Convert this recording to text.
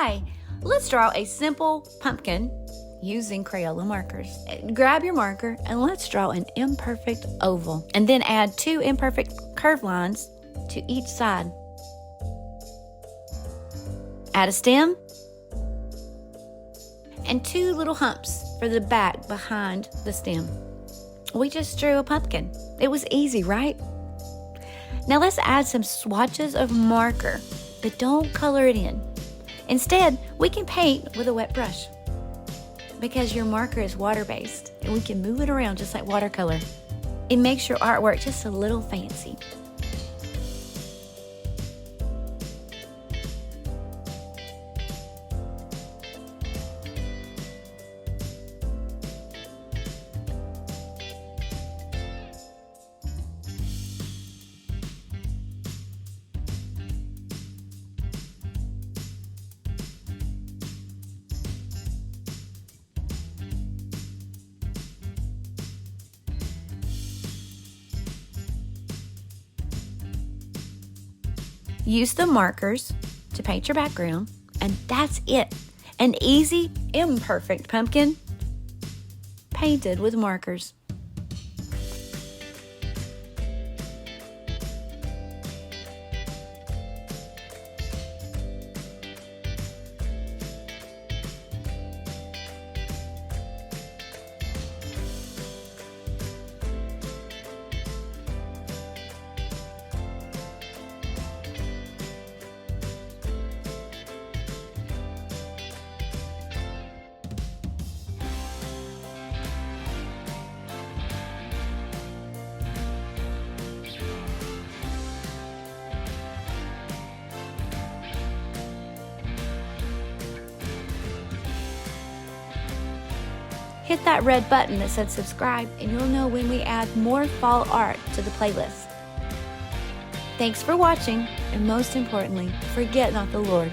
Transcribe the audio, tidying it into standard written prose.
Hi, let's draw a simple pumpkin using Crayola markers. Grab your marker and let's draw an imperfect oval, and then add 2 imperfect curved lines to each side. Add a stem and 2 little humps for the back behind the stem. We just drew a pumpkin. It was easy, right? Now let's add some swatches of marker, but don't color it in. Instead, we can paint with a wet brush because your marker is water-based and we can move it around just like watercolor. It makes your artwork just a little fancy. Use the markers to paint your background, and that's it. An easy, imperfect pumpkin painted with markers. Hit that red button that says subscribe and you'll know when we add more fall art to the playlist. Thanks for watching, and most importantly, forget not the Lord.